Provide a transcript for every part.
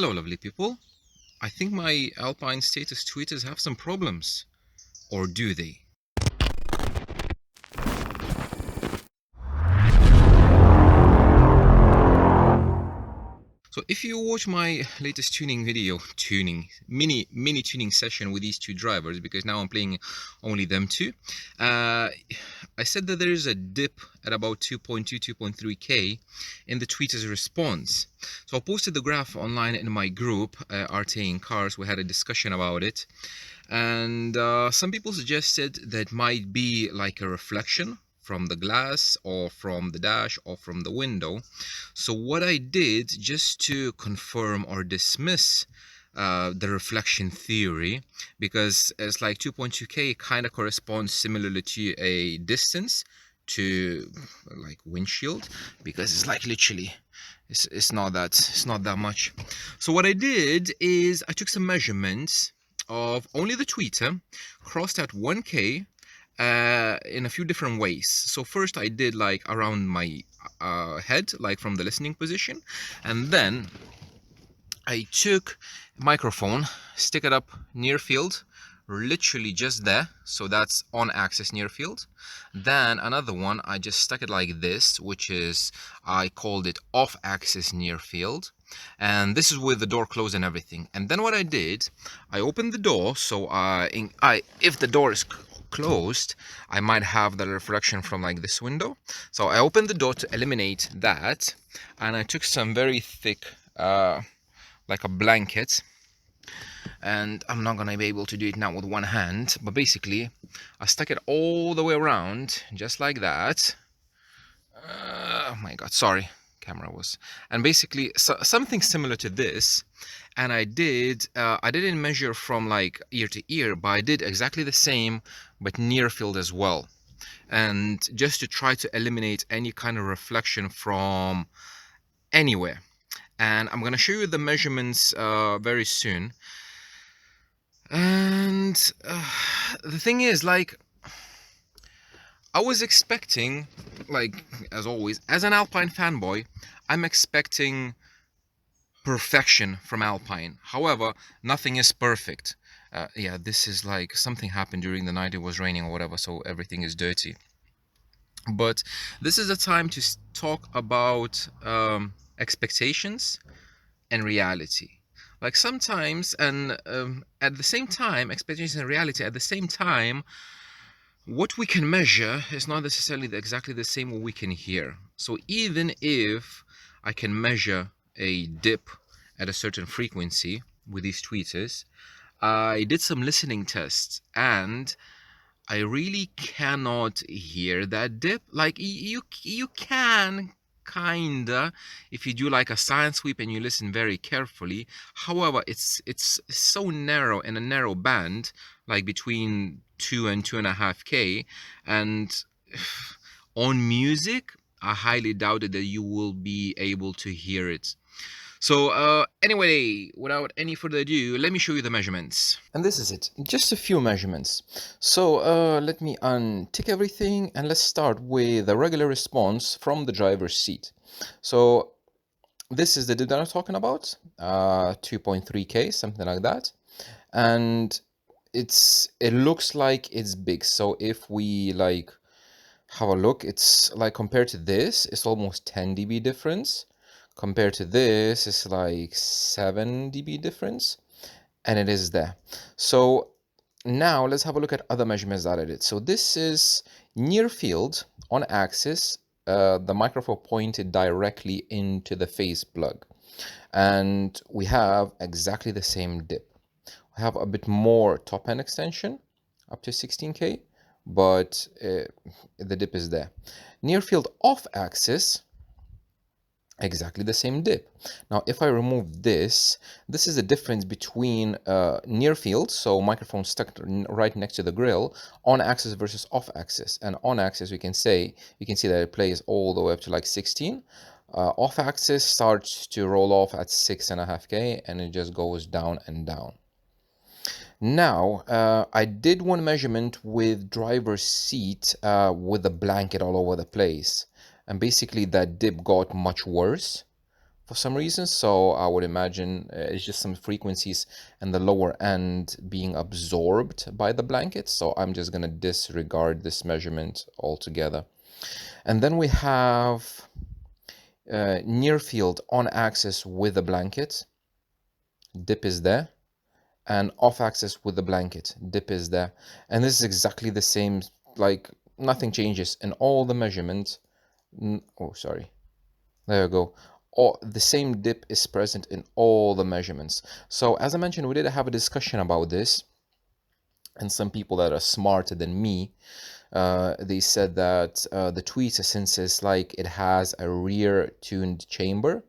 Hello, lovely people. I think my Alpine Status tweeters have some problems. Or do they? So if you watch my latest tuning video, mini tuning session with these two drivers, because now I'm playing only them two, I said that there is a dip at about 2.2, 2.3K in the tweeter's response. So I posted the graph online in my group, RTA in Cars. We had a discussion about it. And some people suggested that might be like a reflection from the glass or from the dash or from the window. So what I did, just to confirm or dismiss the reflection theory, because it's like 2.2K kind of corresponds similarly to a distance to like windshield, because it's like literally it's not that much. So what I did is I took some measurements of only the tweeter, crossed at 1K in a few different ways. So first I did like around my head, like from the listening position, and then I took microphone, stick it up near field, literally just there, so that's on axis near field. Then another one, I just stuck it like this, which is, I called it off axis near field, and this is with the door closed and everything. And then what I did, I opened the door, so if the door is closed, I might have the reflection from like this window. So I opened the door to eliminate that, and I took some very thick like a blanket, and I'm not gonna be able to do it now with one hand, but basically I stuck it all the way around just like that. Oh my god, sorry, camera was. And basically something similar to this. And I didn't measure from like ear to ear, but I did exactly the same but near field as well, and just to try to eliminate any kind of reflection from anywhere. And I'm gonna show you the measurements very soon. And the thing is, like, I was expecting, like, as always, as an Alpine fanboy, I'm expecting perfection from Alpine. However, nothing is perfect. Yeah, this is like something happened during the night, it was raining or whatever, so everything is dirty. But this is a time to talk about expectations and reality. Like sometimes, and at the same time, expectations and reality at the same time, what we can measure is not necessarily exactly the same what we can hear. So even if I can measure a dip at a certain frequency with these tweeters, I did some listening tests and I really cannot hear that dip. Like you can kinda if you do like a sine sweep and you listen very carefully. However, it's so narrow, in a narrow band, like between 2 and 2.5K, and on music I highly doubted that you will be able to hear it. So anyway, without any further ado, let me show you the measurements. And this is it, just a few measurements. So let me untick everything and let's start with the regular response from the driver's seat. So this is the dip that I'm talking about, 2.3K, something like that. And it looks like it's big. So if we like have a look, it's like compared to this, it's almost 10 dB difference. Compared to this, it's like 7 dB difference, and it is there. So now let's have a look at other measurements that I did. So this is near field on axis, the microphone pointed directly into the phase plug, and we have exactly the same dip. We have a bit more top end extension, up to 16K, but the dip is there. Near field off axis, exactly the same dip. Now if I remove this is the difference between near field, so microphone stuck right next to the grill, on axis versus off axis. And on axis you can see that it plays all the way up to like 16. Off axis starts to roll off at 6.5K and it just goes down and down. Now I did one measurement with driver's seat with the blanket all over the place, and basically that dip got much worse for some reason. So I would imagine it's just some frequencies and the lower end being absorbed by the blanket. So I'm just going to disregard this measurement altogether. And then we have near field on axis with the blanket, dip is there, and off axis with the blanket, dip is there. And this is exactly the same, like nothing changes in all the measurements. Oh, sorry. There you go. The same dip is present in all the measurements. So as I mentioned, we did have a discussion about this, and some people that are smarter than me, they said that the tweeter, since it's like it has a rear tuned chamber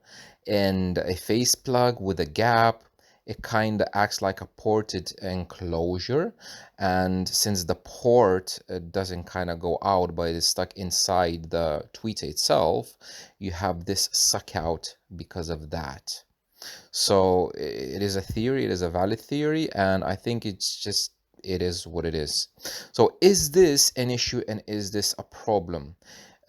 and a face plug with a gap, it kind of acts like a ported enclosure. And since the port doesn't kind of go out but it is stuck inside the tweeter itself, you have this suck out because of that. So it is a theory, it is a valid theory, and I think it is what it is. So is this an issue and is this a problem?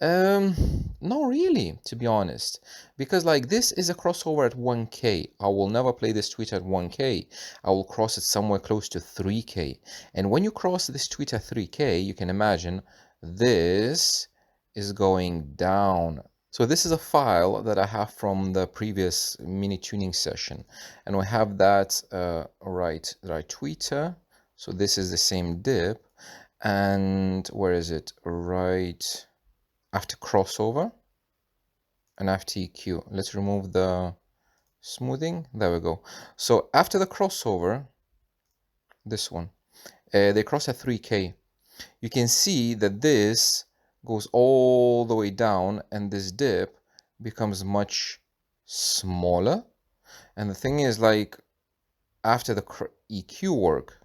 Not really, to be honest, because like this is a crossover at 1K. I will never play this tweet at 1K. I will cross it somewhere close to 3K. And when you cross this tweet at 3K, you can imagine this is going down. So this is a file that I have from the previous mini tuning session, and we have that right tweeter. So this is the same dip, and where is it? Right after crossover and after EQ. Let's remove the smoothing. There we go. So after the crossover, this one, they cross at 3K. You can see that this goes all the way down and this dip becomes much smaller. And the thing is, like, after the EQ work,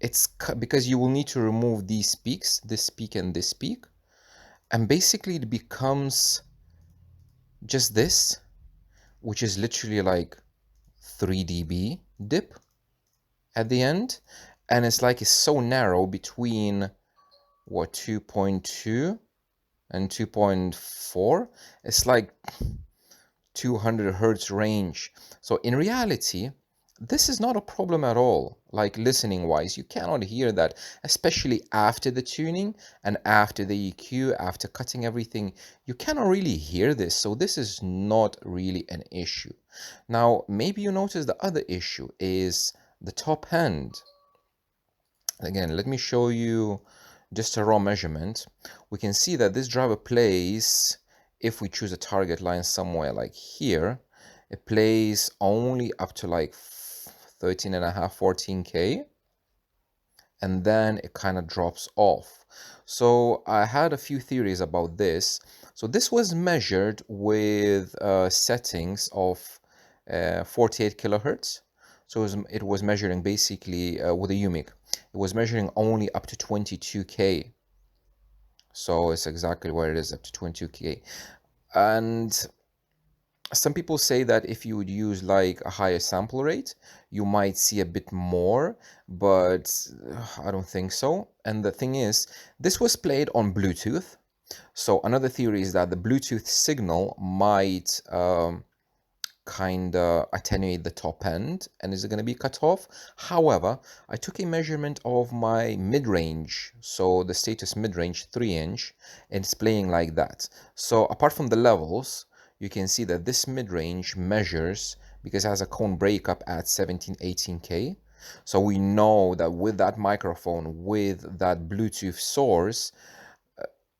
it's because you will need to remove these peaks, this peak and this peak, and basically it becomes just this, which is literally like 3 dB dip at the end. And it's like it's so narrow between what, 2.2 and 2.4. It's like 200 hertz range. So in reality, this is not a problem at all. Like listening wise, you cannot hear that, especially after the tuning and after the EQ, after cutting everything, you cannot really hear this. So this is not really an issue. Now, maybe you notice the other issue is the top end. Again, let me show you just a raw measurement. We can see that this driver plays, if we choose a target line somewhere like here, it plays only up to like 13.5, 14K, and then it kind of drops off. So I had a few theories about this. So this was measured with settings of 48 kilohertz. So it was measuring basically with a UMIC. It was measuring only up to 22K. So it's exactly where it is, up to 22K. And some people say that if you would use like a higher sample rate, you might see a bit more, but I don't think so. And the thing is, this was played on Bluetooth. So another theory is that the Bluetooth signal might kind of attenuate the top end and is going to be cut off. However, I took a measurement of my mid-range, so the status mid-range 3-inch, and it's playing like that. So apart from the levels, you can see that this mid-range measures, because it has a cone breakup at 17-18K. So we know that with that microphone, with that Bluetooth source,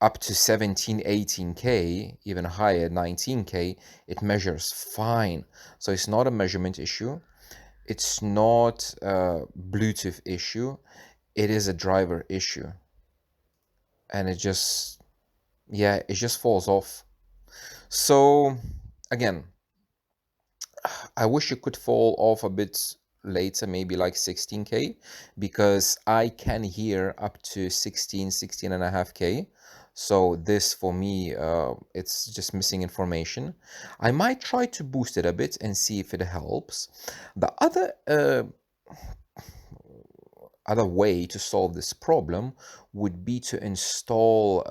up to 17, 18K, even higher, 19K, it measures fine. So it's not a measurement issue. It's not a Bluetooth issue. It is a driver issue. And it just, yeah, it just falls off. So again, I wish it could fall off a bit later, maybe like 16K, because I can hear up to 16.5K. So this for me, it's just missing information. I might try to boost it a bit and see if it helps. The other other way to solve this problem would be to install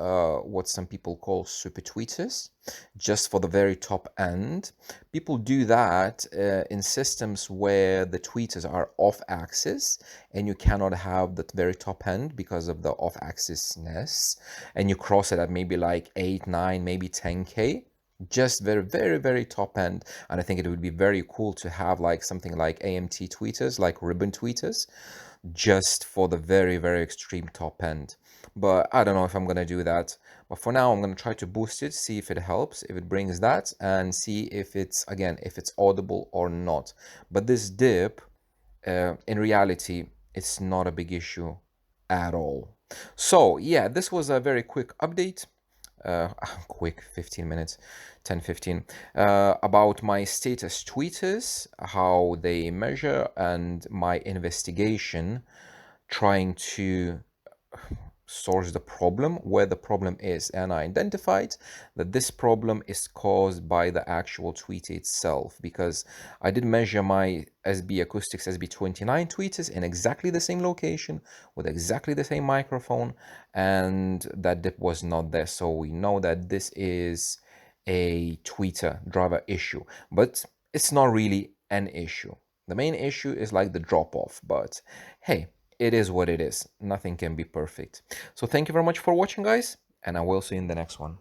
what some people call super tweeters just for the very top end. People do that in systems where the tweeters are off axis and you cannot have that very top end because of the off axisness, and you cross it at maybe like 8, 9, maybe 10K, just very, very, very top end. And I think it would be very cool to have like something like AMT tweeters, like ribbon tweeters, just for the very, very extreme top end. But I don't know if I'm gonna do that. But for now, I'm gonna try to boost it, see if it helps, if it brings that, and see if it's, again, if it's audible or not. But this dip, in reality, it's not a big issue at all. So yeah, this was a very quick update. Quick 15 minutes, 10 15, about my status tweeters, how they measure, and my investigation trying to source the problem, where the problem is. And I identified that this problem is caused by the actual tweet itself, because I did measure my SB Acoustics SB29 tweeters in exactly the same location with exactly the same microphone, and that dip was not there. So we know that this is a tweeter driver issue, but it's not really an issue. The main issue is like the drop off, but hey, it is what it is. Nothing can be perfect. So thank you very much for watching, guys, and I will see you in the next one.